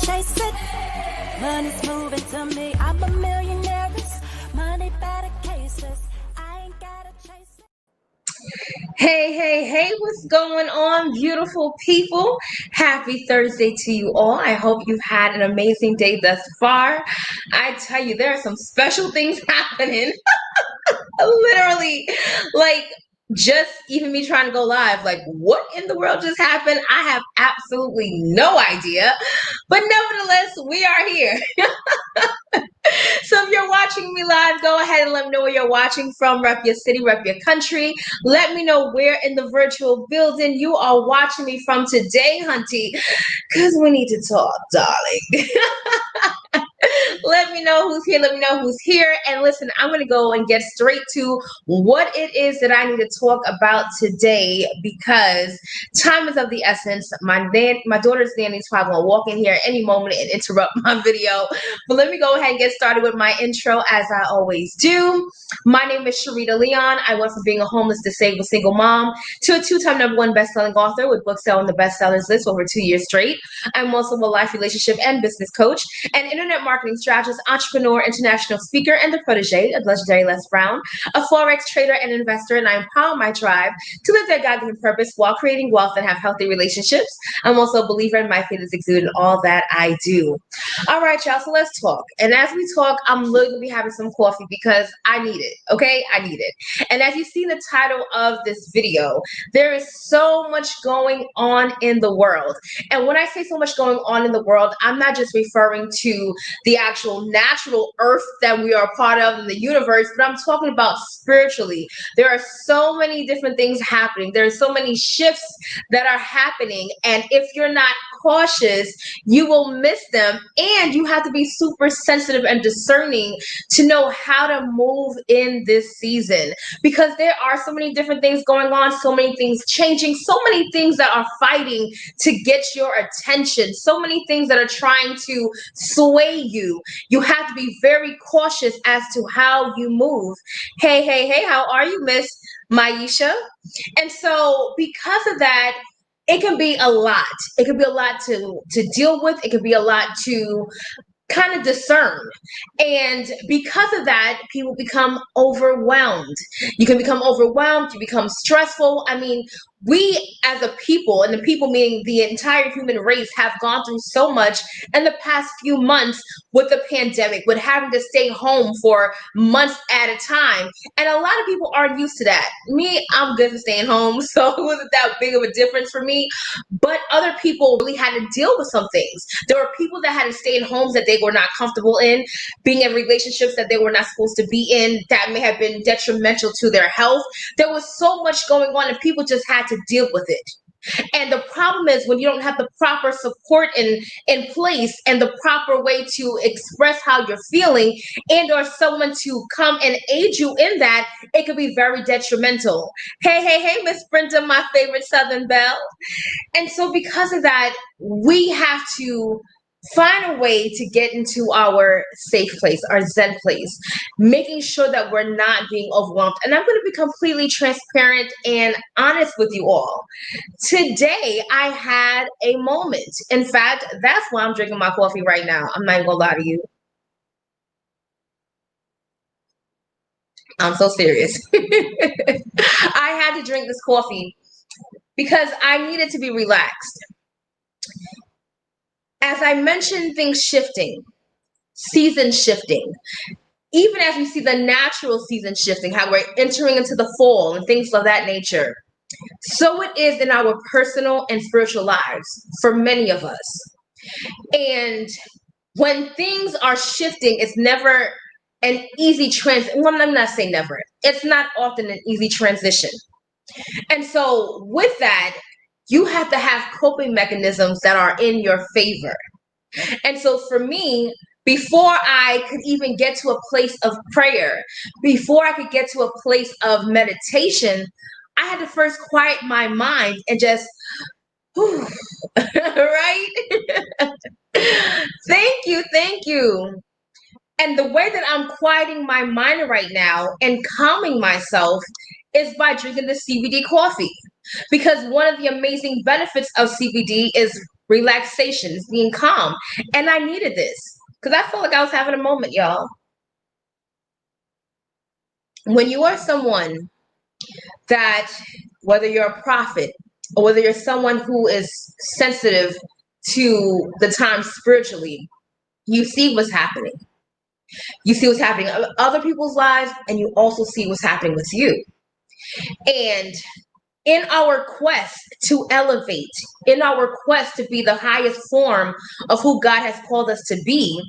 chase it. Money's moving to me. I'm a millionaire. Money better cases. I ain't gotta chase it. Hey, what's going on, beautiful people? Happy Thursday to you all. I hope you've had an amazing day thus far. I tell you, there are some special things happening. Literally, like just even me trying to go live, like what in the world just happened? I have absolutely no idea. But nevertheless, we are here. So if you're watching me live, go ahead and let me know where you're watching from. Rep your city, rep your country. Let me know where in the virtual building you are watching me from today, hunty, because we need to talk, darling. Let me know who's here. Let me know who's here. And listen, I'm going to go and get straight to what it is that I need to talk about today because time is of the essence. My daughter's nanny's probably going to walk in here at any moment and interrupt my video. But let me go ahead and get started with my intro as I always do. My name is Sharita Leon. I went from being a homeless, disabled, single mom to a two-time #1 best-selling author with books on the bestsellers list over 2 years straight. I'm also a life, relationship, and business coach, an internet marketing strategist, entrepreneur, international speaker, and the protege of legendary Les Brown, a Forex trader and investor, and I empower my tribe to live their God-given purpose while creating wealth and have healthy relationships. I'm also a believer in my faith is exuded in all that I do. All right, y'all, so let's talk. And as we talk, I'm literally going to be having some coffee because I need it, okay? I need it. And as you see the title of this video, there is so much going on in the world. And when I say so much going on in the world, I'm not just referring to the actual natural earth that we are a part of in the universe, but I'm talking about spiritually. There are so many different things happening. There are so many shifts that are happening. And if you're not cautious, you will miss them. And you have to be super sensitive and discerning to know how to move in this season because there are so many different things going on, so many things changing, so many things that are fighting to get your attention, so many things that are trying to sway you. You have to be very cautious as to how you move. Hey, how are you, Miss Maisha? And so because of that, it can be a lot. It can be a lot to deal with. It can be a lot to kind of discern. And because of that, people become overwhelmed. You can become overwhelmed, you become stressful. I mean, we as a people, and the people meaning the entire human race, have gone through so much in the past few months with the pandemic, with having to stay home for months at a time. And a lot of people aren't used to that. Me, I'm good for staying home, so it wasn't that big of a difference for me. But other people really had to deal with some things. There were people that had to stay in homes that they were not comfortable in, being in relationships that they were not supposed to be in, that may have been detrimental to their health. There was so much going on, and people just had to deal with it. And the problem is when you don't have the proper support in place and the proper way to express how you're feeling and or someone to come and aid you in that, it could be very detrimental. Hey, Miss Brenda, my favorite Southern Belle. And so because of that, we have to find a way to get into our safe place, our Zen place, making sure that we're not being overwhelmed. And I'm going to be completely transparent and honest with you all. Today, I had a moment. In fact, that's why I'm drinking my coffee right now. I'm not even going to lie to you. I'm so serious. I had to drink this coffee because I needed to be relaxed. As I mentioned, things shifting, season shifting, even as we see the natural season shifting, how we're entering into the fall and things of that nature, so it is in our personal and spiritual lives for many of us. And when things are shifting, it's never an easy well, let me not say never. It's not often an easy transition. And so with that, you have to have coping mechanisms that are in your favor. And so for me, before I could even get to a place of prayer, before I could get to a place of meditation, I had to first quiet my mind and just, right? Thank you. And the way that I'm quieting my mind right now and calming myself is by drinking the CBD coffee. Because one of the amazing benefits of CBD is relaxation, it's being calm. And I needed this because I felt like I was having a moment, y'all. When you are someone that, whether you're a prophet or whether you're someone who is sensitive to the times spiritually, you see what's happening. You see what's happening in other people's lives, and you also see what's happening with you. And in our quest to elevate, in our quest to be the highest form of who God has called us to be,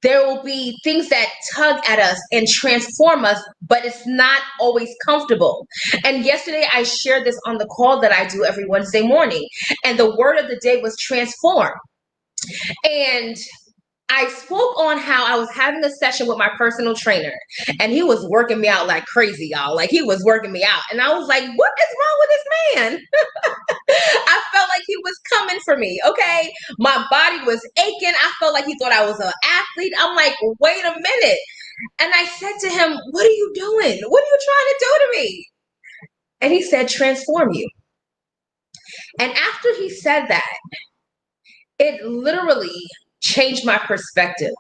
there will be things that tug at us and transform us, but it's not always comfortable. And yesterday I shared this on the call that I do every Wednesday morning. And the word of the day was transform. And I spoke on how I was having a session with my personal trainer, and he was working me out like crazy, y'all. Like, he was working me out. And I was like, what is wrong with this man? I felt like he was coming for me, okay? My body was aching. I felt like he thought I was an athlete. I'm like, wait a minute. And I said to him, what are you doing? What are you trying to do to me? And he said, transform you. And after he said that, it literally changed my perspective.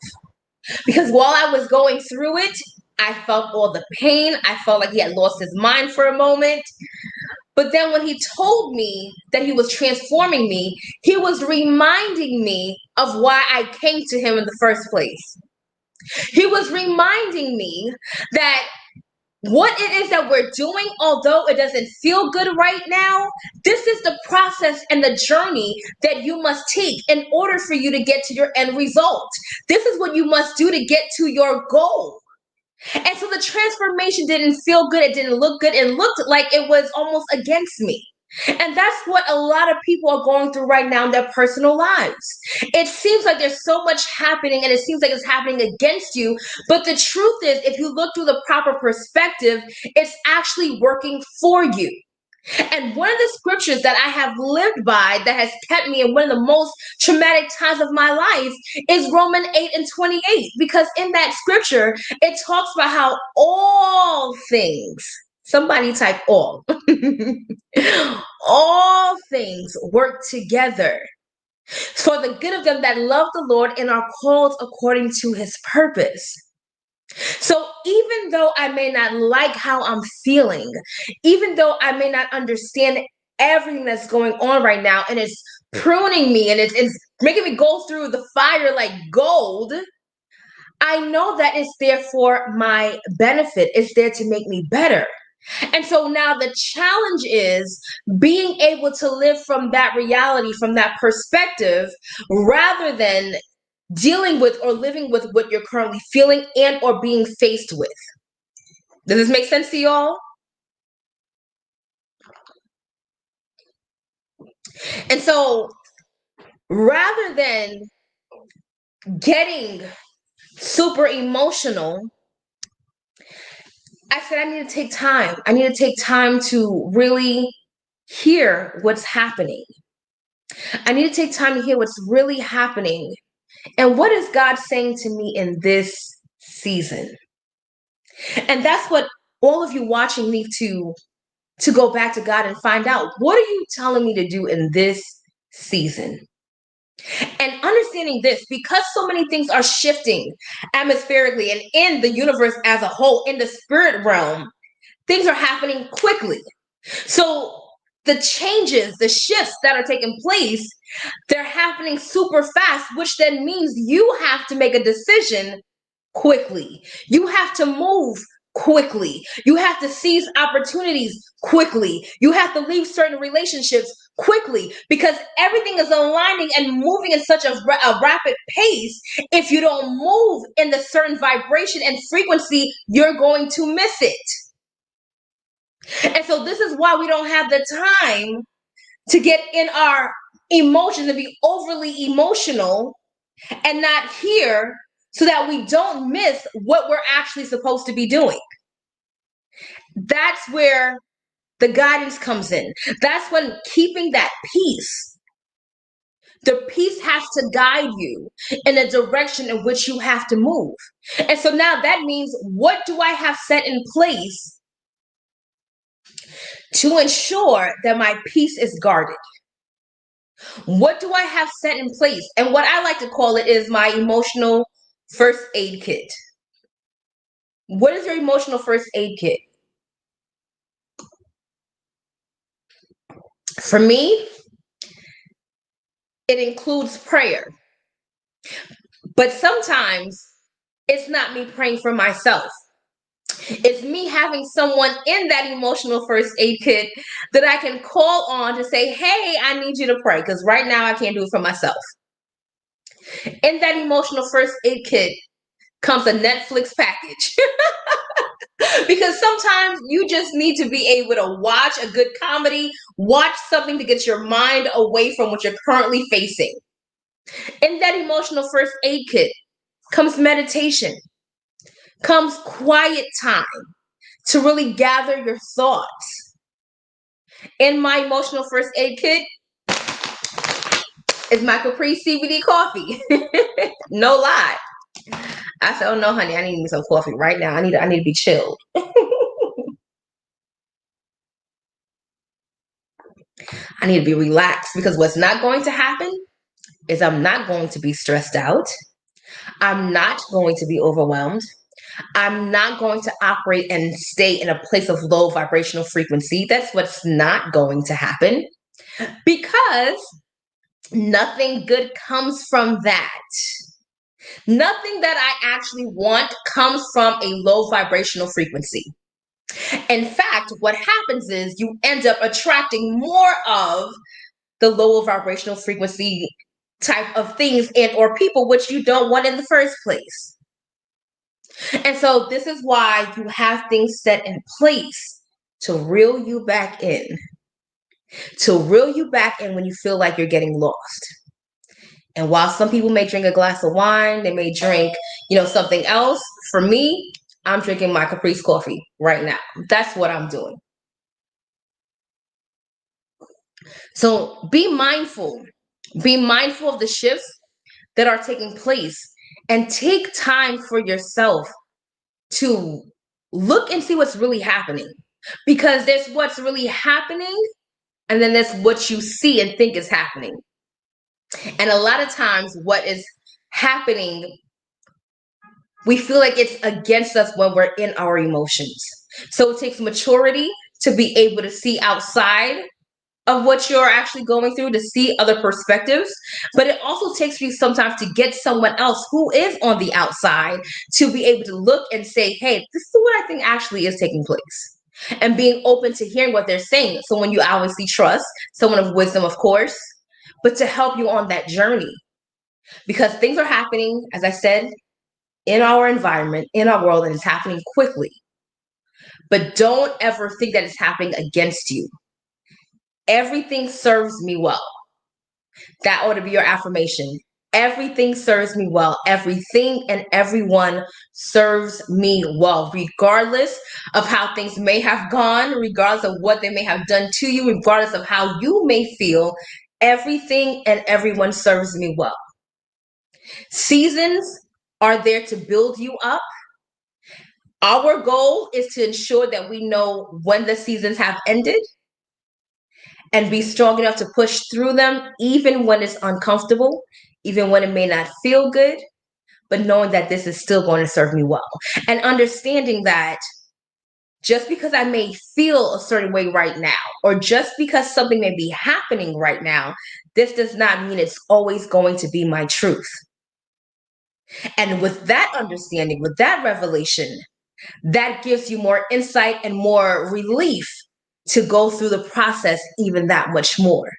Because while I was going through it, I felt all the pain. I felt like he had lost his mind for a moment. But then when he told me that he was transforming me, he was reminding me of why I came to him in the first place. He was reminding me that what it is that we're doing, although it doesn't feel good right now, this is the process and the journey that you must take in order for you to get to your end result. This is what you must do to get to your goal. And so the transformation didn't feel good. It didn't look good. It looked like it was almost against me. And that's what a lot of people are going through right now in their personal lives. It seems like there's so much happening and it seems like it's happening against you. But the truth is, if you look through the proper perspective, it's actually working for you. And one of the scriptures that I have lived by that has kept me in one of the most traumatic times of my life is Romans 8:28. Because in that scripture, it talks about how all things, somebody type all, all things work together for the good of them that love the Lord and are called according to his purpose. So even though I may not like how I'm feeling, even though I may not understand everything that's going on right now, and it's pruning me and it's making me go through the fire like gold, I know that it's there for my benefit. It's there to make me better. And so now the challenge is being able to live from that reality, from that perspective, rather than dealing with or living with what you're currently feeling and or being faced with. Does this make sense to y'all? And so rather than getting super emotional, I said I need to take time. I need to take time to really hear what's happening. I need to take time to hear what's really happening. And what is God saying to me in this season? And that's what all of you watching need to go back to God and find out, what are you telling me to do in this season? And understanding this, because so many things are shifting atmospherically and in the universe as a whole, in the spirit realm, things are happening quickly. So the changes, the shifts that are taking place, they're happening super fast, which then means you have to make a decision quickly. You have to move quickly. You have to seize opportunities quickly. You have to leave certain relationships quickly because everything is aligning and moving in such a rapid pace. If you don't move in the certain vibration and frequency, you're going to miss it. And so this is why we don't have the time to get in our emotions and be overly emotional and not hear, so that we don't miss what we're actually supposed to be doing. That's where the guidance comes in. That's when keeping that peace, the peace has to guide you in the direction in which you have to move. And so now that means, what do I have set in place to ensure that my peace is guarded? What do I have set in place? And what I like to call it is my emotional first aid kit. What is your emotional first aid kit? For me, it includes prayer. But sometimes it's not me praying for myself. It's me having someone in that emotional first aid kit that I can call on to say, hey, I need you to pray because right now I can't do it for myself. In that emotional first aid kit comes a Netflix package. Because sometimes you just need to be able to watch a good comedy, watch something to get your mind away from what you're currently facing. In that emotional first aid kit comes meditation, comes quiet time to really gather your thoughts. In my emotional first aid kit is my Capri CBD coffee. No lie. I said, oh no, honey, I need me some coffee right now. I need to be chilled. I need to be relaxed because what's not going to happen is I'm not going to be stressed out. I'm not going to be overwhelmed. I'm not going to operate and stay in a place of low vibrational frequency. That's what's not going to happen because nothing good comes from that. Nothing that I actually want comes from a low vibrational frequency. In fact, what happens is you end up attracting more of the lower vibrational frequency type of things and or people which you don't want in the first place. And so this is why you have things set in place to reel you back in. To reel you back in when you feel like you're getting lost. And while some people may drink a glass of wine, they may drink, something else. For me, I'm drinking my Caprice coffee right now. That's what I'm doing. So be mindful. Be mindful of the shifts that are taking place and take time for yourself to look and see what's really happening. Because there's what's really happening, and then there's what you see and think is happening. And a lot of times, what is happening, we feel like it's against us when we're in our emotions. So it takes maturity to be able to see outside of what you're actually going through, to see other perspectives. But it also takes you sometimes to get someone else who is on the outside to be able to look and say, hey, this is what I think actually is taking place. And being open to hearing what they're saying. Someone you obviously trust, someone of wisdom, of course, but to help you on that journey. Because things are happening, as I said, in our environment, in our world, and it's happening quickly. But don't ever think that it's happening against you. Everything serves me well. That ought to be your affirmation. Everything serves me well. Everything and everyone serves me well, regardless of how things may have gone, regardless of what they may have done to you, regardless of how you may feel. Everything and everyone serves me well. Seasons are there to build you up. Our goal is to ensure that we know when the seasons have ended and be strong enough to push through them, even when it's uncomfortable, even when it may not feel good, but knowing that this is still going to serve me well. And understanding that just because I may feel a certain way right now, or just because something may be happening right now, this does not mean it's always going to be my truth. And with that understanding, with that revelation, that gives you more insight and more relief to go through the process even that much more,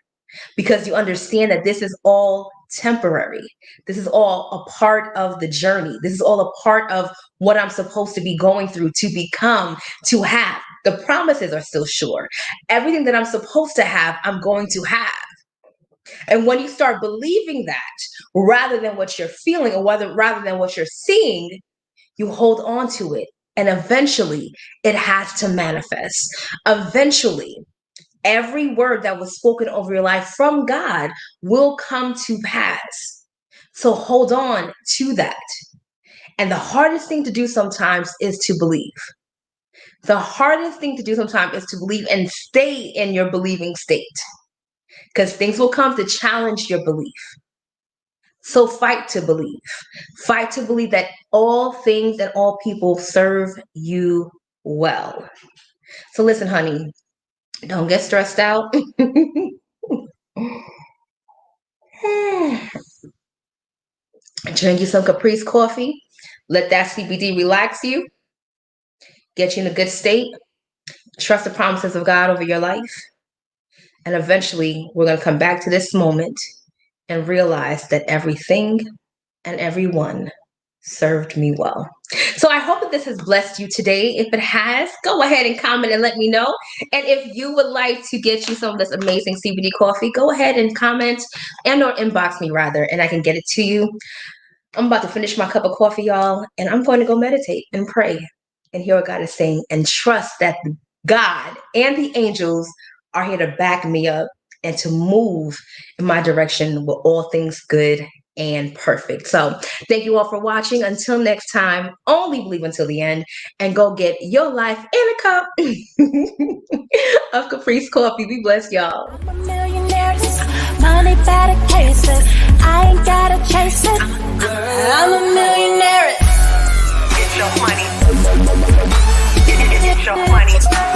because you understand that this is all temporary. This is all a part of the journey. This is all a part of what I'm supposed to be going through to become, to have. The promises are still sure. Everything that I'm supposed to have, I'm going to have. And when you start believing that, rather than what you're feeling, or rather than what you're seeing, you hold on to it. And eventually it has to manifest. Eventually, every word that was spoken over your life from God will come to pass. So hold on to that. And the hardest thing to do sometimes is to believe. The hardest thing to do sometimes is to believe and stay in your believing state. because things will come to challenge your belief. So fight to believe. Fight to believe that all things and all people serve you well. So listen, honey, don't get stressed out. Drink you some Caprice coffee. Let that CBD relax you, get you in a good state. Trust the promises of God over your life. And eventually, we're going to come back to this moment and realize that everything and everyone served me well. So I hope that this has blessed you today. If it has, go ahead and comment and let me know. And if you would like to get you some of this amazing CBD coffee, go ahead and comment and or inbox me rather, and I can get it to you. I'm about to finish my cup of coffee, y'all, and I'm going to go meditate and pray and hear what God is saying and trust that God and the angels are here to back me up and to move in my direction with all things good and perfect. So thank you all for watching. Until next time, only believe until the end and go get your life in a cup of Caprice coffee. Be blessed, y'all. I'm a millionaire, money better cases. I ain't gotta chase it. I'm a millionaire. Get your money. Get your money.